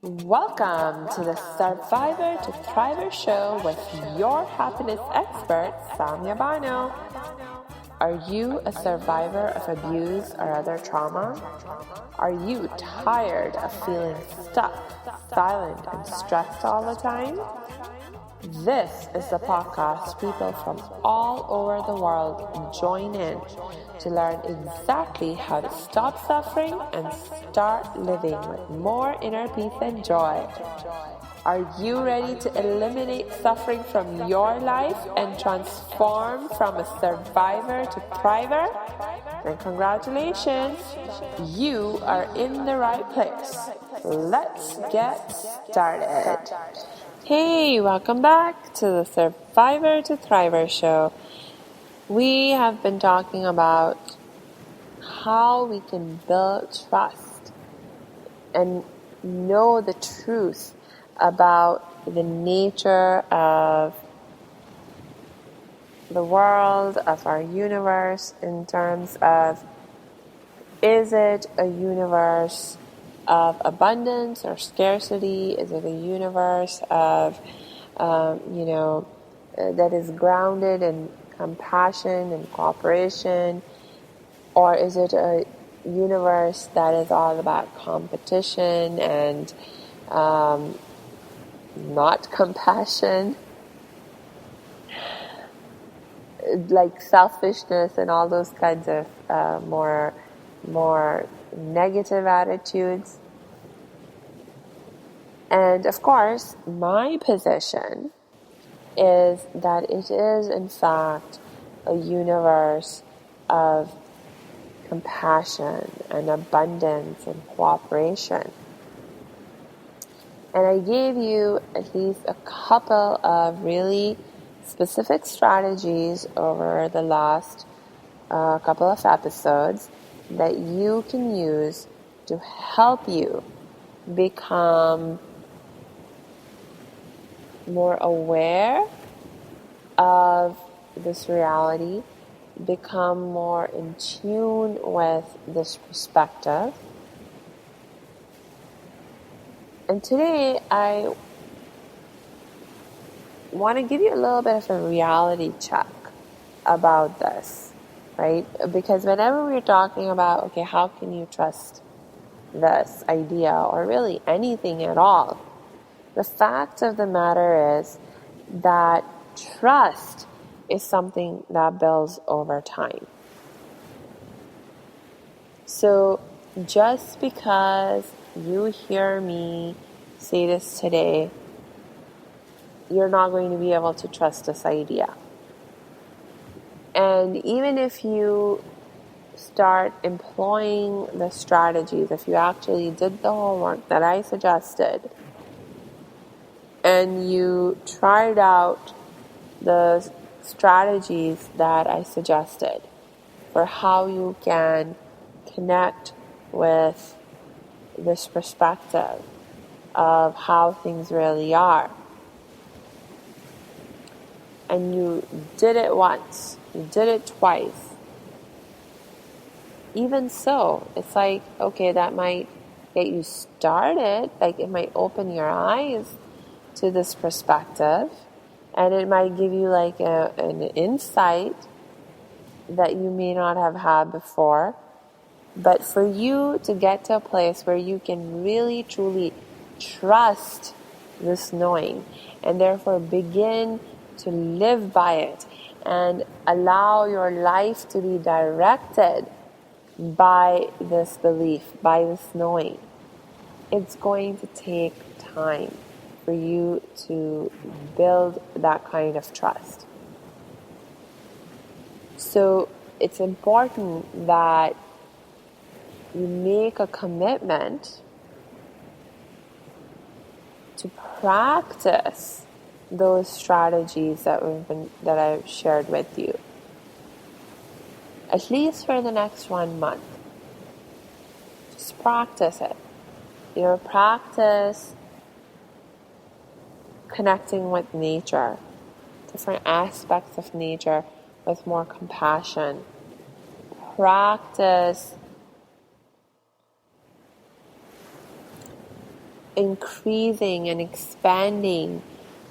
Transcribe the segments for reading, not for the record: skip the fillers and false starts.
Welcome to the Survivor to Thriver show with your happiness expert, Samia Bano. Are you a survivor of abuse or other trauma? Are you tired of feeling stuck, silent, and stressed all the time? This is the podcast people from all over the world join in to learn exactly how to stop suffering and start living with more inner peace and joy. Are you ready to eliminate suffering from your life and transform from a survivor to thriver? Then congratulations, you are in the right place. Let's get started. Hey, welcome back to the Survivor to Thriver show. We have been talking about how we can build trust and know the truth about the nature of the world, of our universe, in terms of, is it a universe of abundance or scarcity? Is it a universe of, that is grounded in compassion and cooperation? Or is it a universe that is all about competition and not compassion? Like selfishness and all those kinds of more negative attitudes. And of course, my position is that it is in fact a universe of compassion and abundance and cooperation. And I gave you at least a couple of really specific strategies over the last couple of episodes that you can use to help you become more aware of this reality, become more in tune with this perspective. And today I want to give you a little bit of a reality check about this, right? Because whenever we're talking about, okay, how can you trust this idea or really anything at all, the fact of the matter is that trust is something that builds over time. So just because you hear me say this today, you're not going to be able to trust this idea. And even if you start employing the strategies, if you actually did the homework that I suggested, and you tried out the strategies that I suggested for how you can connect with this perspective of how things really are, and you did it once, you did it twice, even so, it's like, okay, that might get you started, like it might open your eyes to this perspective, and it might give you like an insight that you may not have had before. But for you to get to a place where you can really truly trust this knowing and therefore begin to live by it and allow your life to be directed by this belief, by this knowing, it's going to take time for you to build that kind of trust. So it's important that you make a commitment to practice those strategies that I've shared with you, at least for the next 1 month. Just practice it. Practice connecting with nature, different aspects of nature with more compassion. Practice increasing and expanding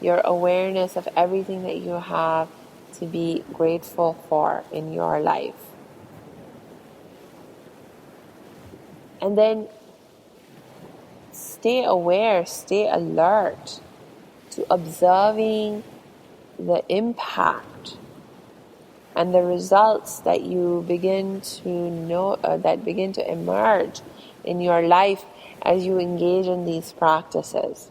your awareness of everything that you have to be grateful for in your life. And then stay aware, stay alert to observing the impact and the results that you begin to know, that begin to emerge in your life as you engage in these practices.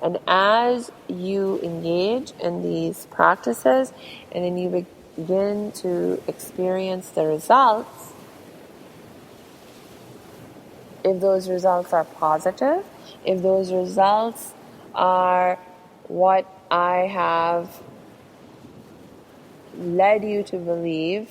And as you engage in these practices and then you begin to experience the results, if those results are positive, if those results are what I have led you to believe,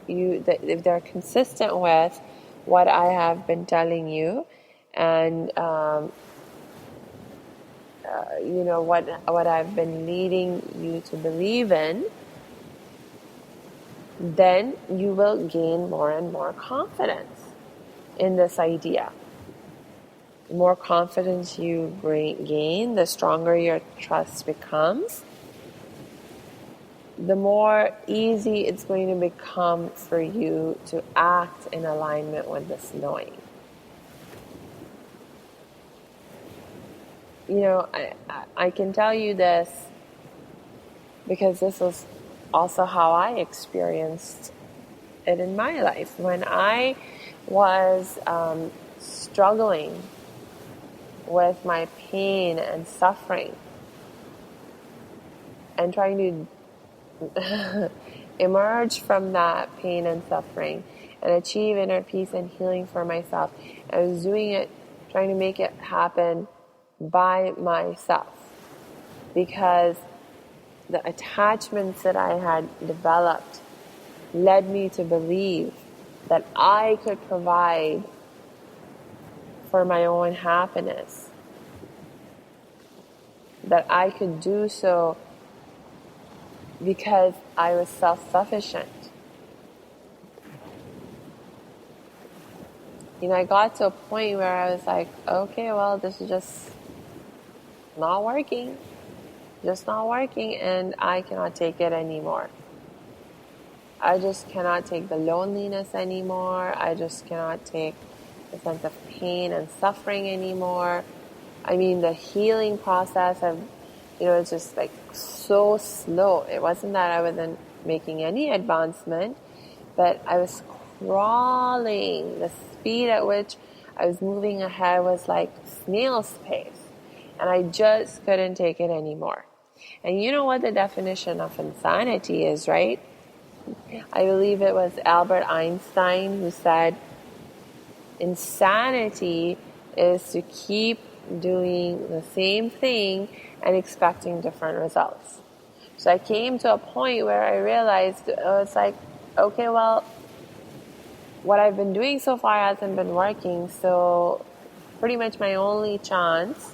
if they're consistent with what I have been telling you, and what I've been leading you to believe in, then you will gain more and more confidence in this idea. The more confidence you gain, the stronger your trust becomes, the more easy it's going to become for you to act in alignment with this knowing. I can tell you this because this was also how I experienced it in my life. When I was struggling with my pain and suffering and trying to emerge from that pain and suffering and achieve inner peace and healing for myself, I was doing it, trying to make it happen by myself, because the attachments that I had developed led me to believe that I could provide for my own happiness, that I could do so because I was self-sufficient. I got to a point where I was like, okay, well, this is just not working, and I cannot take it anymore. I just cannot take the loneliness anymore. I just cannot take the sense of pain and suffering anymore. I mean, the healing process it's just like so slow. It wasn't that I wasn't making any advancement, but I was crawling. The speed at which I was moving ahead was like snail's pace. And I just couldn't take it anymore. And you know what the definition of insanity is, right? I believe it was Albert Einstein who said, insanity is to keep doing the same thing and expecting different results. So I came to a point where I realized, it's like, okay, well, what I've been doing so far hasn't been working, so pretty much my only chance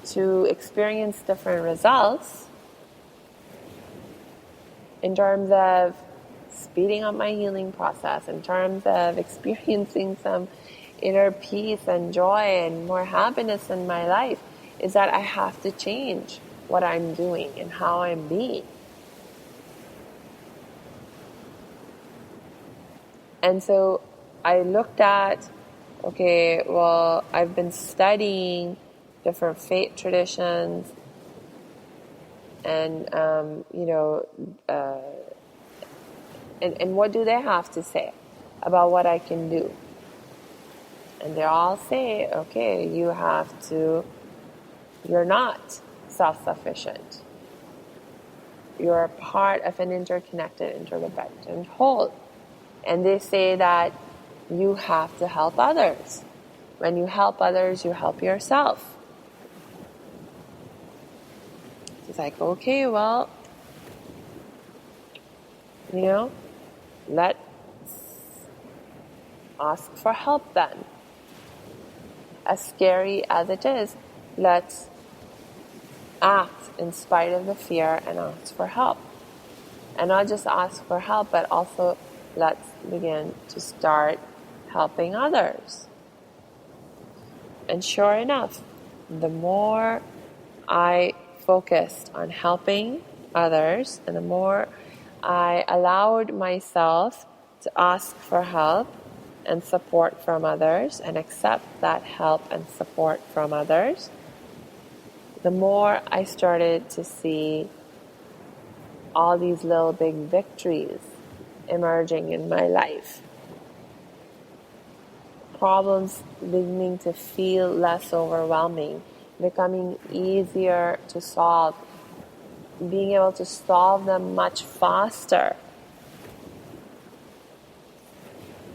to experience different results in terms of speeding up my healing process, in terms of experiencing some inner peace and joy and more happiness in my life, is that I have to change what I'm doing and how I'm being. And so I looked at, okay, well, I've been studying different faith traditions and, and what do they have to say about what I can do? And they all say, okay, you're not self-sufficient. You're a part of an interconnected, interdependent whole. And they say that you have to help others. When you help others, you help yourself. It's like, okay, well, let's ask for help then. As scary as it is, let's act in spite of the fear and ask for help. And not just ask for help, but also let's begin to start helping others. And sure enough, the more I focused on helping others and the more I allowed myself to ask for help and support from others and accept that help and support from others, the more I started to see all these little big victories emerging in my life. Problems beginning to feel less overwhelming, becoming easier to solve, being able to solve them much faster.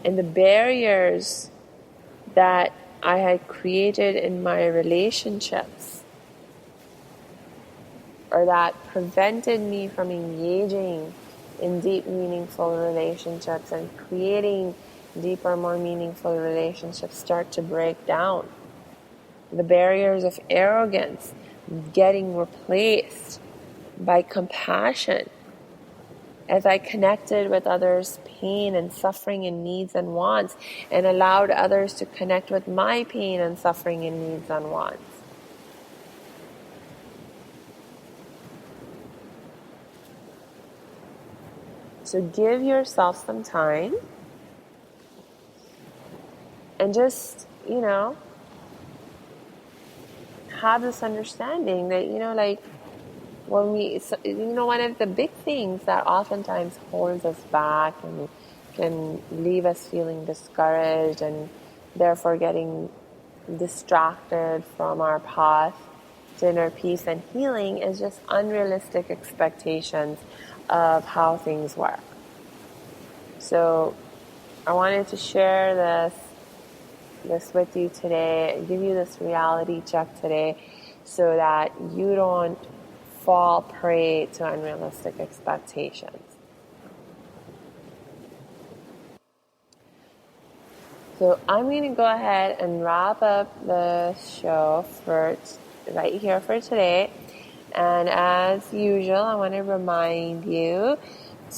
And the barriers that I had created in my relationships, or that prevented me from engaging in deep, meaningful relationships and creating deeper, more meaningful relationships, start to break down. The barriers of arrogance getting replaced by compassion as I connected with others' pain and suffering and needs and wants, and allowed others to connect with my pain and suffering and needs and wants. So give yourself some time and just, have this understanding that, one of the big things that oftentimes holds us back and can leave us feeling discouraged and therefore getting distracted from our path to inner peace and healing is just unrealistic expectations of how things work. So I wanted to share this with you today, give you this reality check today so that you don't fall prey to unrealistic expectations. So I'm going to go ahead and wrap up the show right here for today. And as usual, I want to remind you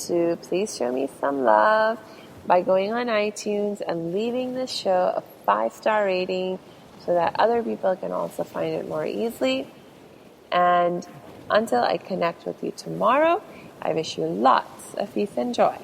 to please show me some love by going on iTunes and leaving this show a 5-star rating so that other people can also find it more easily. And until I connect with you tomorrow, I wish you lots of peace and joy.